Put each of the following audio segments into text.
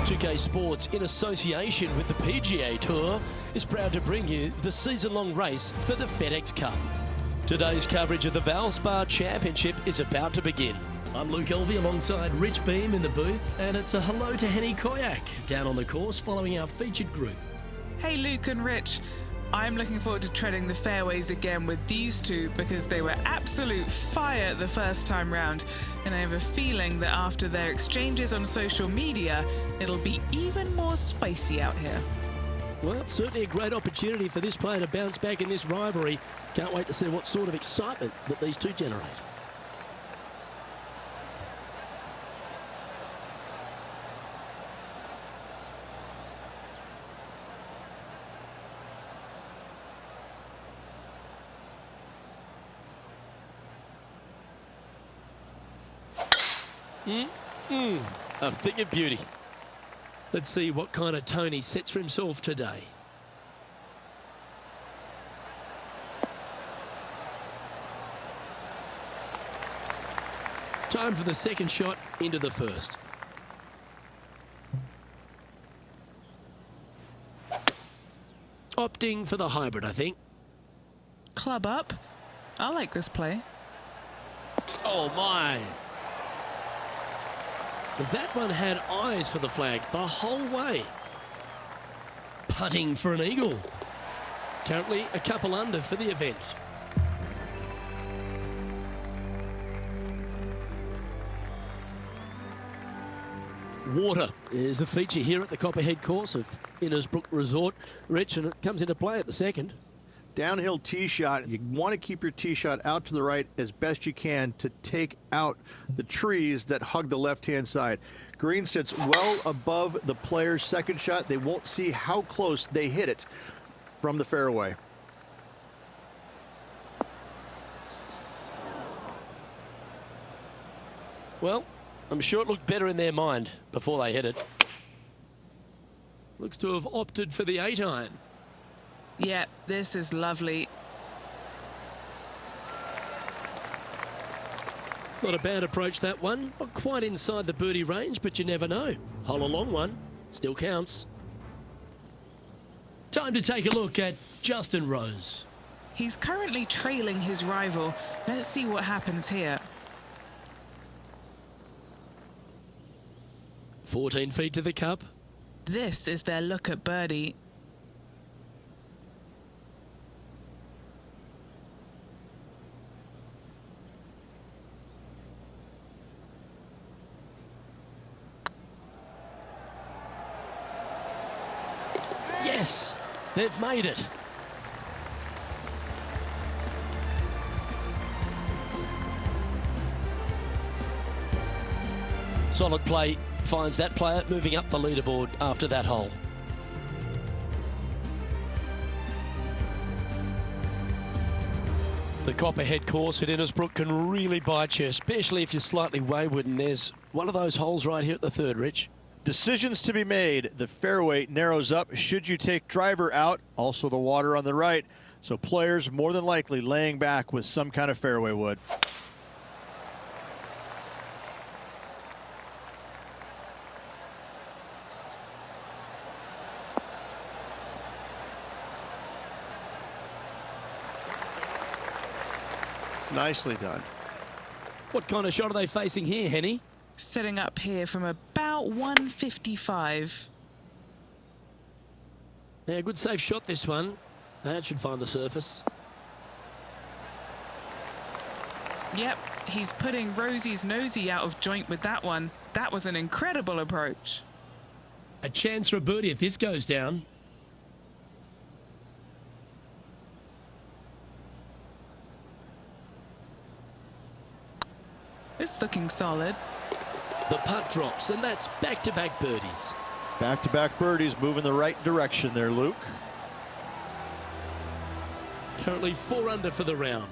2K Sports, in association with the PGA Tour, is proud to bring you the season-long race for the FedEx Cup. Today's coverage of the Valspar Championship is about to begin. I'm Luke Elvey alongside Rich Beam in the booth, and it's a hello to Henny Koyak down on the course following our featured group. Hey Luke and Rich, I'm looking forward to treading the fairways again with these two because they were absolute fire the first time round, and I have a feeling that after their exchanges on social media, it'll be even more spicy out here. Well, it's certainly a great opportunity for this player to bounce back in this rivalry. Can't wait to see what sort of excitement that these two generate. A thing of beauty. Let's see what kind of tone he sets for himself today. Time for the second shot into the first. Opting for the hybrid, I think. Club up. I like this play. Oh my. That one had eyes for the flag the whole way. Putting for an eagle. Currently a couple under for the event. Water is a feature here at the Copperhead course of Innisbrook Resort, Rich, and it comes into play at the second. Downhill tee shot. You want to keep your tee shot out to the right as best you can to take out the trees that hug the left-hand side. Green sits well above the player's second shot. They won't see how close they hit it from the fairway. Well, I'm sure it looked better in their mind before they hit it. Looks to have opted for the 8-iron. Yeah, this is lovely. Not a bad approach, that one. Not quite inside the birdie range, but you never know. Hole a long one. Still counts. Time to take a look at Justin Rose. He's currently trailing his rival. Let's see what happens here. 14 feet to the cup. This is their look at birdie. Yes, they've made it. Solid play finds that player moving up the leaderboard after that hole. The Copperhead course at Innisbrook can really bite you, especially if you're slightly wayward, and there's one of those holes right here at the third, Rich. Decisions to be made. The fairway narrows up. Should you take driver out? Also the water on the right. So players more than likely laying back with some kind of fairway wood. Nicely done. What kind of shot are they facing here, Henny? Setting up here from about 155. Yeah, good safe shot, this one. That should find the surface. Yep, he's putting Rosie's nosy out of joint with that one. That was an incredible approach. A chance for a birdie if this goes down. It's looking solid. The putt drops, and that's back-to-back birdies. Back-to-back birdies, moving the right direction there, Luke. Currently 4 under for the round.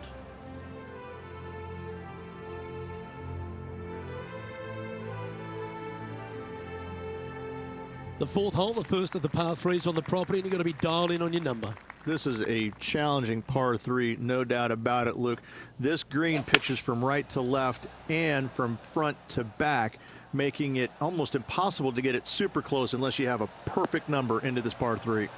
The fourth hole, the first of the par threes on the property, and you've got to be dialed in on your number. This is a challenging par 3, no doubt about it, Luke. This green pitches from right to left and from front to back, making it almost impossible to get it super close unless you have a perfect number into this par 3.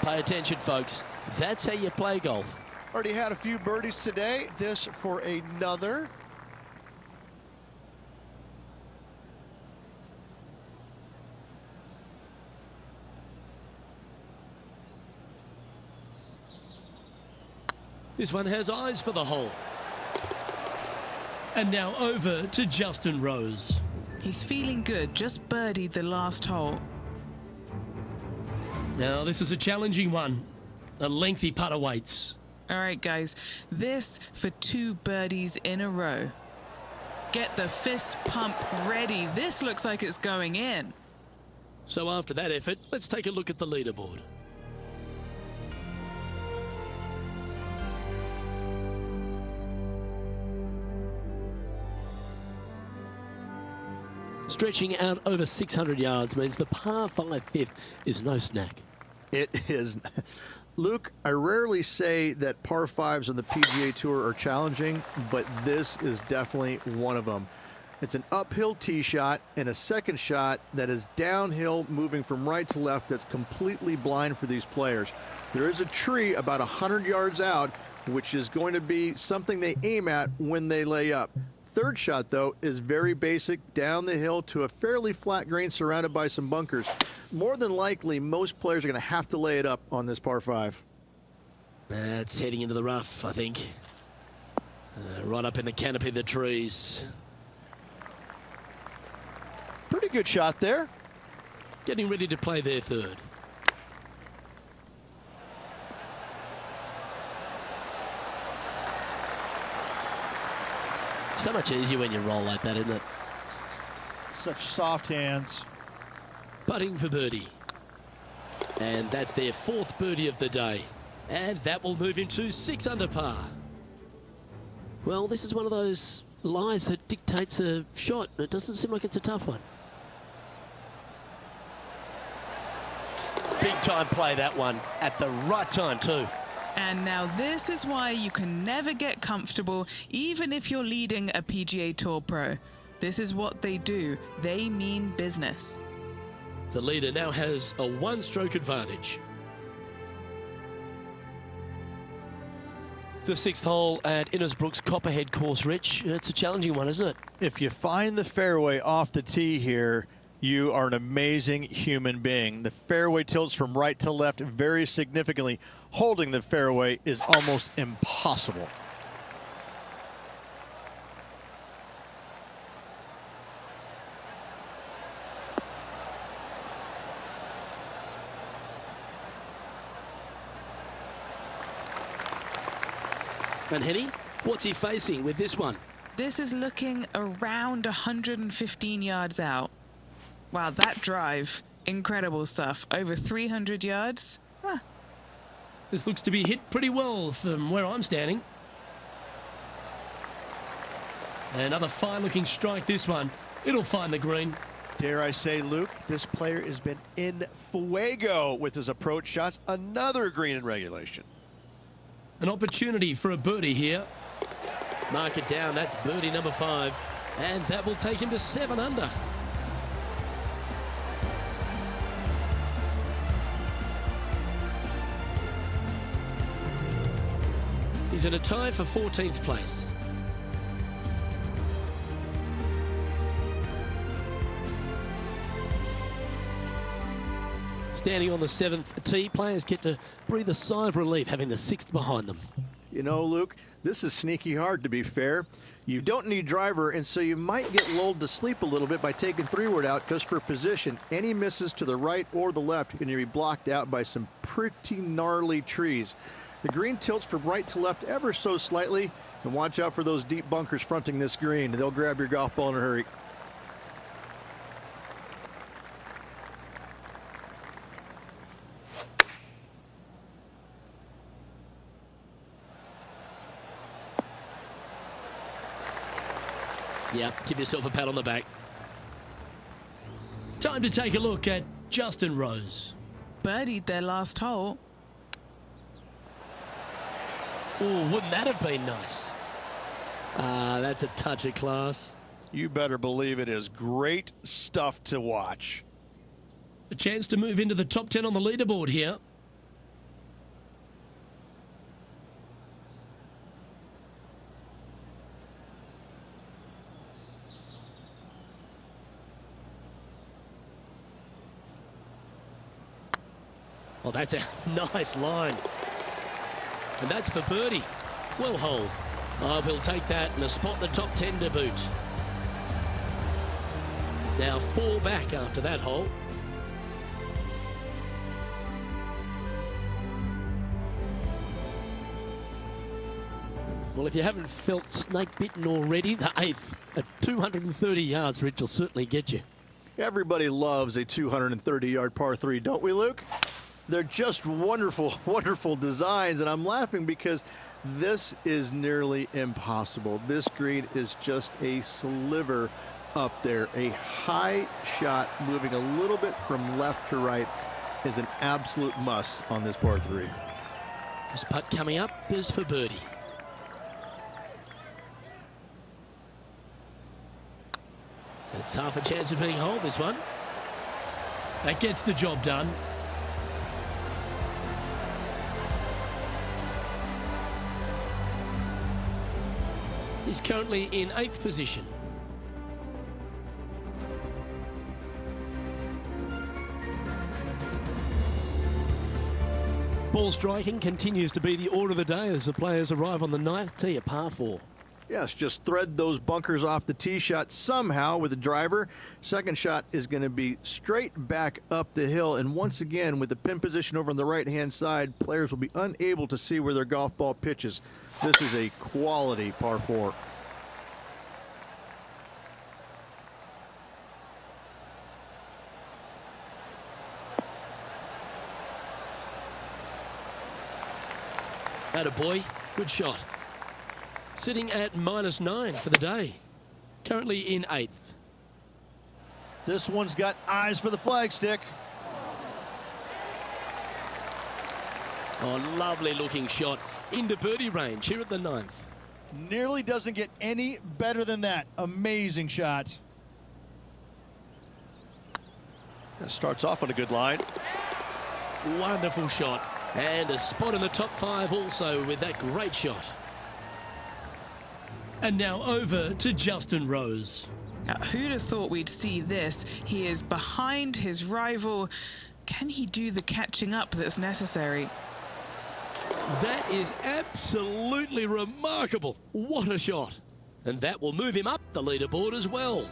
Pay attention, folks. That's how you play golf. Already had a few birdies today. This for another. This one has eyes for the hole. And now over to Justin Rose. He's feeling good, just birdied the last hole. Now this is a challenging one. A lengthy putt awaits. All right, guys, this for 2 birdies in a row. Get the fist pump ready. This looks like it's going in. So after that effort, let's take a look at the leaderboard. Stretching out over 600 yards means the par 5 fifth is no snack. It is. Luke, I rarely say that par 5s on the PGA Tour are challenging, but this is definitely one of them. It's an uphill tee shot and a second shot that is downhill, moving from right to left, that's completely blind for these players. There is a tree about 100 yards out, which is going to be something they aim at when they lay up. Third shot, though, is very basic, down the hill to a fairly flat green surrounded by some bunkers. More than likely, most players are going to have to lay it up on this par 5. It's heading into the rough, I think. Right up in the canopy of the trees. Pretty good shot there. Getting ready to play their third. So much easier when you roll like that, isn't it? Such soft hands. Putting for birdie. And that's their 4th birdie of the day. And that will move him to 6 under par. Well, this is one of those lies that dictates a shot. It doesn't seem like it's a tough one. Big time play, that one. At the right time, too. And now this is why you can never get comfortable, even if you're leading a PGA Tour pro. This is what they do. They mean business. The leader now has a 1-stroke advantage. The 6th hole at Innisbrook's Copperhead course, Rich. It's a challenging one, isn't it? If you find the fairway off the tee here, you are an amazing human being. The fairway tilts from right to left very significantly. Holding the fairway is almost impossible. And Henny, what's he facing with this one? This is looking around 115 yards out. Wow, that drive, incredible stuff. Over 300 yards. Huh. This looks to be hit pretty well from where I'm standing. Another fine-looking strike, this one. It'll find the green. Dare I say, Luke, this player has been in fuego with his approach shots. Another green in regulation. An opportunity for a birdie here. Mark it down, that's birdie number 5. And that will take him to 7 under. He's in a tie for 14th place. Standing on the 7th tee, players get to breathe a sigh of relief having the 6th behind them. You know, Luke, this is sneaky hard, to be fair. You don't need driver, and so you might get lulled to sleep a little bit by taking 3-wood out just for position. Any misses to the right or the left are going to be blocked out by some pretty gnarly trees. The green tilts from right to left ever so slightly, and watch out for those deep bunkers fronting this green. They'll grab your golf ball in a hurry. Yeah, give yourself a pat on the back. Time to take a look at Justin Rose. birdied their last hole. Oh, wouldn't that have been nice? Ah, that's a touch of class. You better believe it is great stuff to watch. A chance to move into the top 10 on the leaderboard here. Oh, that's a nice line. And that's for birdie. Well holed. Oh, we'll take that and a spot in the top 10 to boot. Now 4 back after that hole. Well, if you haven't felt snake bitten already, the 8th at 230 yards, Rich, will certainly get you. Everybody loves a 230-yard par 3, don't we, Luke? They're just wonderful, wonderful designs, and I'm laughing because this is nearly impossible. This green is just a sliver up there. A high shot moving a little bit from left to right is an absolute must on this par 3. This putt coming up is for birdie. It's half a chance of being holed, this one. That gets the job done. He's currently in 8th position. Ball striking continues to be the order of the day as the players arrive on the 9th tee, a par 4. Yes, just thread those bunkers off the tee shot somehow with the driver. Second shot is going to be straight back up the hill. And once again, with the pin position over on the right-hand side, players will be unable to see where their golf ball pitches. This is a quality par 4. Attaboy, good shot. Sitting at -9 for the day. Currently in 8th. This one's got eyes for the flagstick. Oh, lovely looking shot into birdie range here at the 9th. Nearly doesn't get any better than that. Amazing shot. That starts off on a good line. Wonderful shot. And a spot in the top 5 also with that great shot. And now over to Justin Rose. Now, who'd have thought we'd see this? He is behind his rival. Can he do the catching up that's necessary? That is absolutely remarkable. What a shot. And that will move him up the leaderboard as well.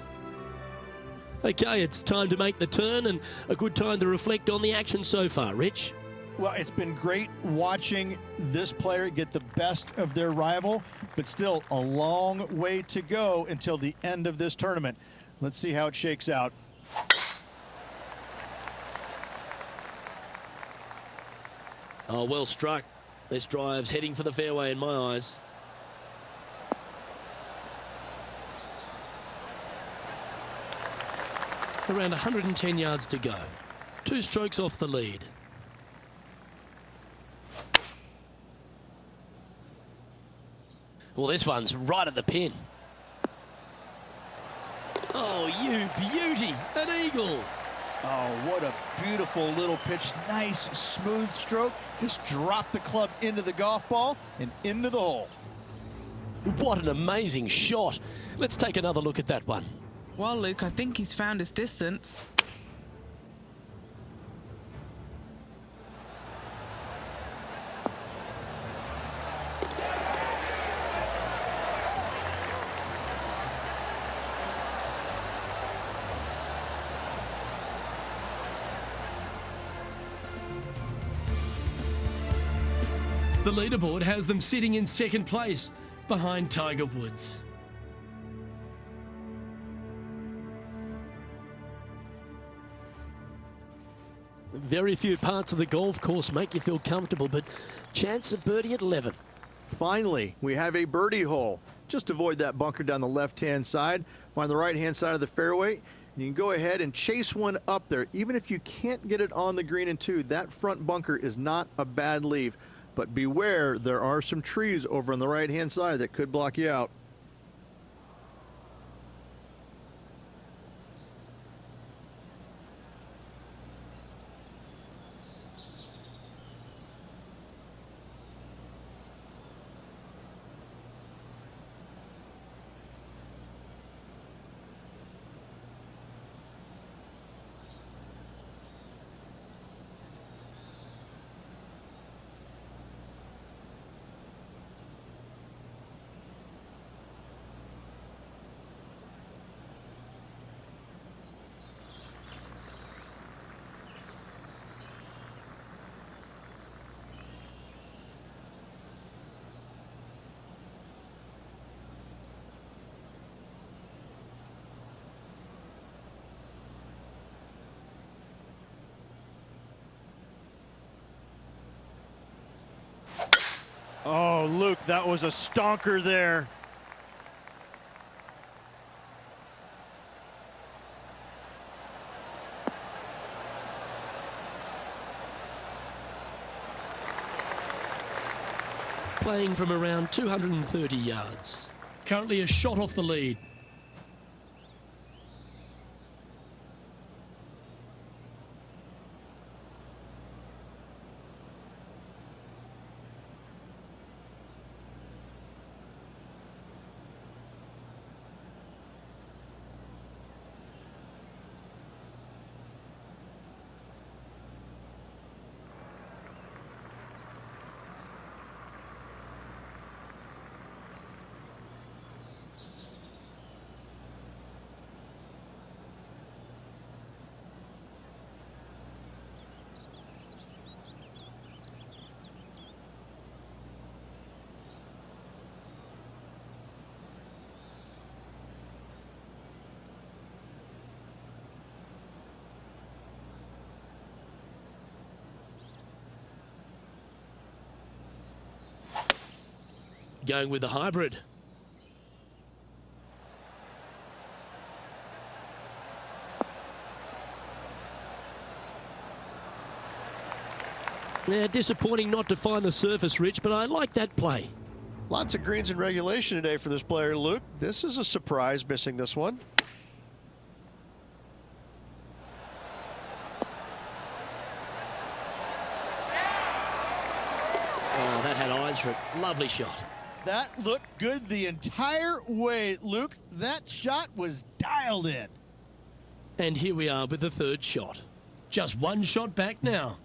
Okay, it's time to make the turn and a good time to reflect on the action so far, Rich. Well, it's been great watching this player get the best of their rival, but still a long way to go until the end of this tournament. Let's see how it shakes out. Oh, well struck. This drive's heading for the fairway in my eyes. Around 110 yards to go. 2 strokes off the lead. Well, this one's right at the pin. Oh, you beauty, an eagle. Oh, what a beautiful little pitch. Nice, smooth stroke. Just drop the club into the golf ball and into the hole. What an amazing shot. Let's take another look at that one. Well, Luke, I think he's found his distance. The leaderboard has them sitting in 2nd place behind Tiger Woods. Very few parts of the golf course make you feel comfortable, but chance of birdie at 11. Finally, we have a birdie hole. Just avoid that bunker down the left-hand side. Find the right-hand side of the fairway. You can go ahead and chase one up there. Even if you can't get it on the green in 2, that front bunker is not a bad leave. But beware, there are some trees over on the right-hand side that could block you out. Oh, Luke, that was a stonker there. Playing from around 230 yards. Currently a shot off the lead. Going with the hybrid. Yeah, disappointing not to find the surface, Rich, but I like that play. Lots of greens in regulation today for this player, Luke. This is a surprise, missing this one. Oh, that had eyes for it. Lovely shot. That looked good the entire way, Luke. That shot was dialed in. And here we are with the third shot. Just one shot back now.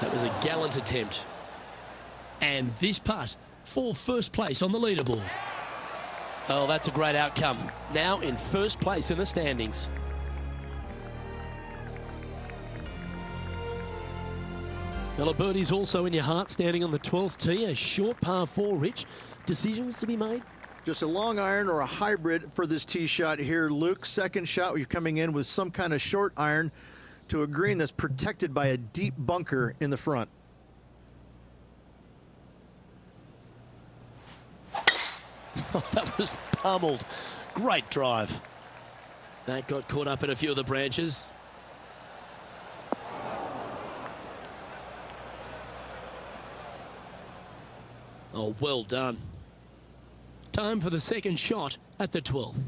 That was a gallant attempt. And this putt for first place on the leaderboard. Oh, that's a great outcome. Now in first place in the standings. Well, a birdie's also in your heart, standing on the 12th tee. A short par 4, Rich. Decisions to be made? Just a long iron or a hybrid for this tee shot here, Luke. Second shot, you're coming in with some kind of short iron to a green that's protected by a deep bunker in the front. Oh, that was pummeled. Great drive. That got caught up in a few of the branches. Oh, well done. Time for the second shot at the 12th.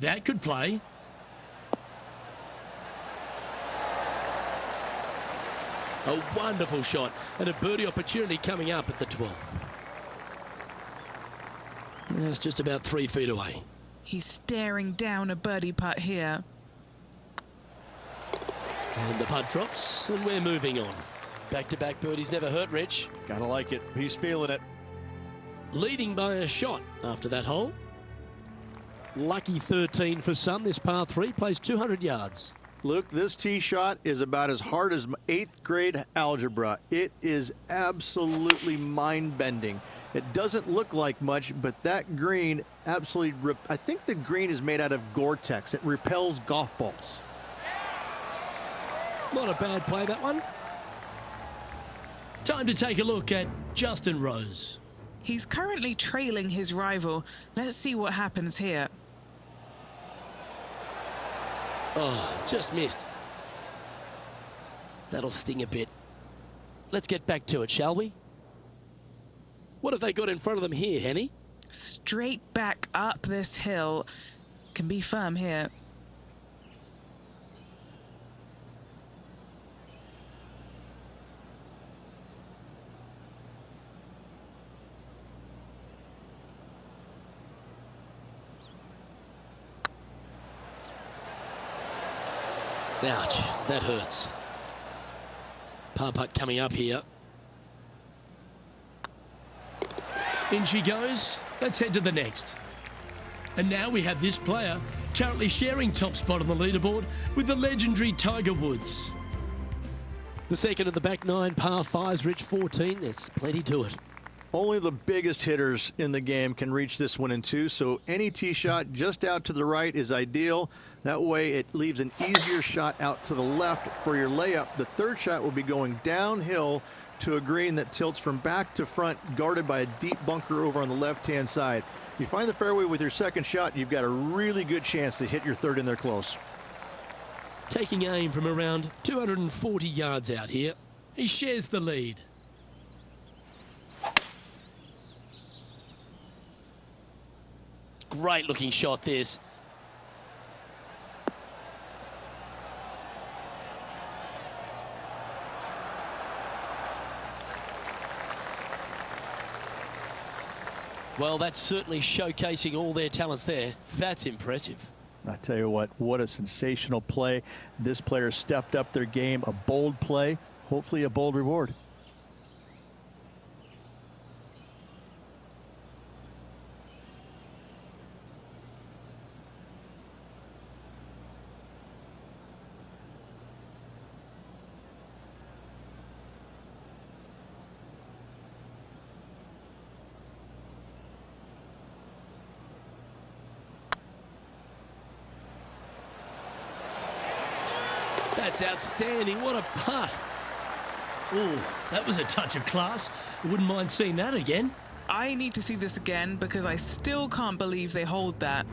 That could play. A wonderful shot and a birdie opportunity coming up at the 12th. That's just about 3 feet away. He's staring down a birdie putt here. And the putt drops and we're moving on. Back-to-back birdies never hurt, Rich. Gotta like it. He's feeling it. Leading by a shot after that hole. Lucky 13 for some. This par 3 plays 200 yards. Luke, this tee shot is about as hard as 8th grade algebra. It is absolutely mind-bending. It doesn't look like much, but that green absolutely, I think the green is made out of Gore-Tex. It repels golf balls. Not a bad play, that one. Time to take a look at Justin Rose. He's currently trailing his rival. Let's see what happens here. Oh, just missed. That'll sting a bit. Let's get back to it, shall we? What have they got in front of them here, Henny? Straight back up this hill. Can be firm here. Ouch, that hurts. Par putt coming up here. In she goes. Let's head to the next. And now we have this player currently sharing top spot on the leaderboard with the legendary Tiger Woods. The second of the back nine, par 5's rich 14. There's plenty to it. Only the biggest hitters in the game can reach this one in two, so any tee shot just out to the right is ideal. That way it leaves an easier shot out to the left for your layup. The third shot will be going downhill to a green that tilts from back to front, guarded by a deep bunker over on the left-hand side. If you find the fairway with your second shot, you've got a really good chance to hit your third in there close. Taking aim from around 240 yards out here, he shares the lead. Great looking shot this. Well, that's certainly showcasing all their talents there. That's impressive. I tell you what a sensational play. This player stepped up their game, a bold play, hopefully a bold reward. That's outstanding. What a putt. Ooh, that was a touch of class. I wouldn't mind seeing that again. I need to see this again because I still can't believe they hold that.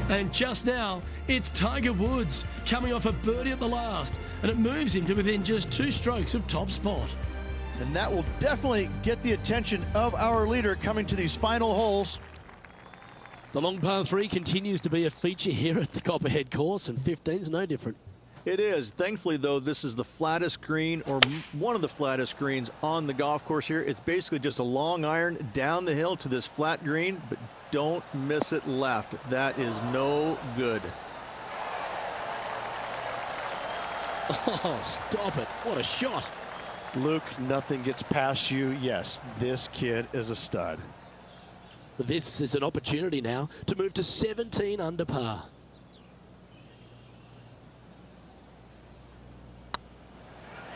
And just now, it's Tiger Woods coming off a birdie at the last, and it moves him to within just 2 strokes of top spot. And that will definitely get the attention of our leader coming to these final holes. The long par 3 continues to be a feature here at the Copperhead course, and 15's no different. It is. Thankfully, though, this is the flattest green, or one of the flattest greens on the golf course here. It's basically just a long iron down the hill to this flat green, but don't miss it left. That is no good. Oh, stop it. What a shot. Luke, nothing gets past you. Yes, this kid is a stud. This is an opportunity now to move to 17 under par.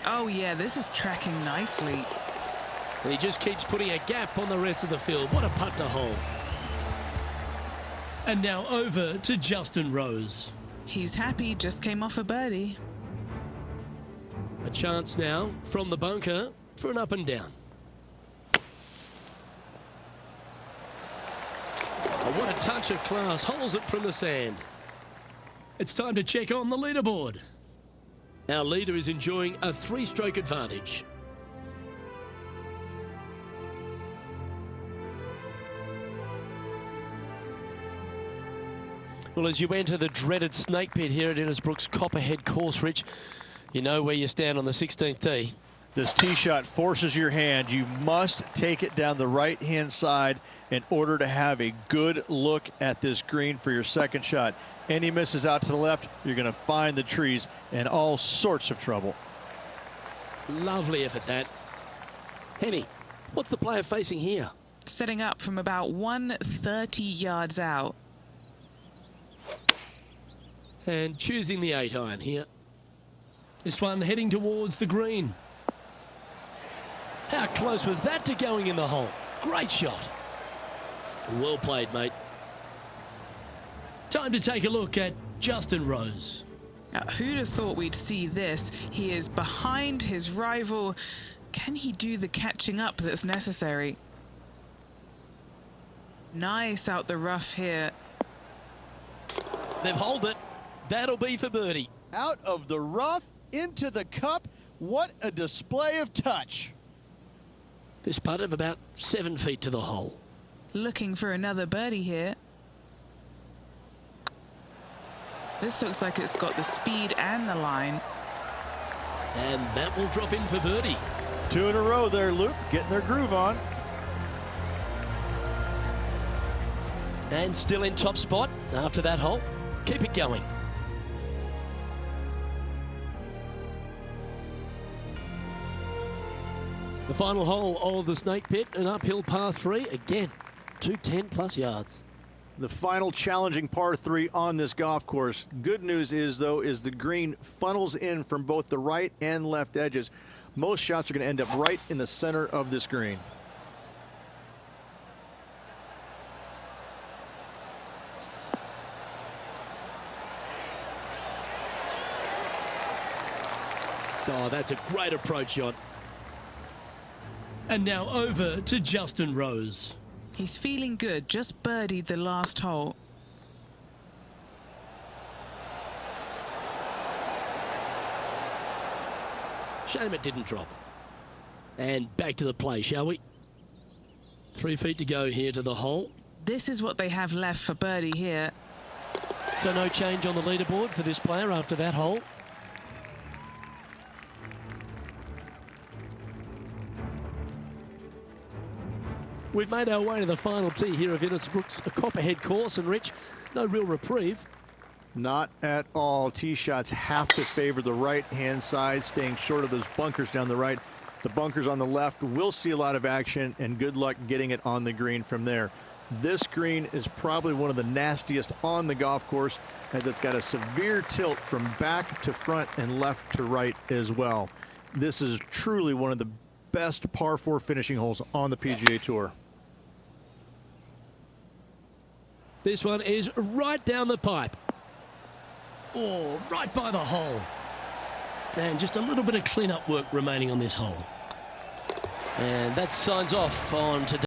Oh yeah, this is tracking nicely. And he just keeps putting a gap on the rest of the field. What a putt to hole. And now over to Justin Rose. He's happy, just came off a birdie. A chance now from the bunker for an up and down. Oh, what a touch of class. Holes it from the sand. It's time to check on the leaderboard. Our leader is enjoying a 3-stroke advantage. Well, as you enter the dreaded snake pit here at Innisbrook's Copperhead course, Rich, you know where you stand on the 16th tee. This tee shot forces your hand. You must take it down the right-hand side in order to have a good look at this green for your second shot. Any misses out to the left, you're going to find the trees in all sorts of trouble. Lovely effort, that. Henny, what's the player facing here? Setting up from about 130 yards out. And choosing the 8-iron here. This one heading towards the green. How close was that to going in the hole? Great shot. Well played, mate. Time to take a look at Justin Rose. Now, who'd have thought we'd see this? He is behind his rival. Can he do the catching up that's necessary? Nice out the rough here. They've holed it. That'll be for birdie. Out of the rough, into the cup. What a display of touch. This putt of about 7 feet to the hole. Looking for another birdie here. This looks like it's got the speed and the line. And that will drop in for birdie. 2 in a row there, Luke, getting their groove on. And still in top spot after that hole. Keep it going. The final hole of the Snake Pit, an uphill par 3. Again, 210 plus yards. The final challenging par 3 on this golf course. Good news is, though, is the green funnels in from both the right and left edges. Most shots are going to end up right in the center of this green. Oh, that's a great approach shot. And now over to Justin Rose. He's feeling good, just birdied the last hole. Shame it didn't drop. And back to the play, shall we? 3 feet to go here to the hole. This is what they have left for birdie here. So no change on the leaderboard for this player after that hole. We've made our way to the final tee here of Innisbrook's Copperhead course, and Rich, no real reprieve. Not at all. Tee shots have to favor the right-hand side, staying short of those bunkers down the right. The bunkers on the left will see a lot of action, and good luck getting it on the green from there. This green is probably one of the nastiest on the golf course, as it's got a severe tilt from back to front and left to right as well. This is truly one of the best par 4 finishing holes on the PGA Tour. This one is right down the pipe. Oh, right by the hole. And just a little bit of clean-up work remaining on this hole. And that signs off on today.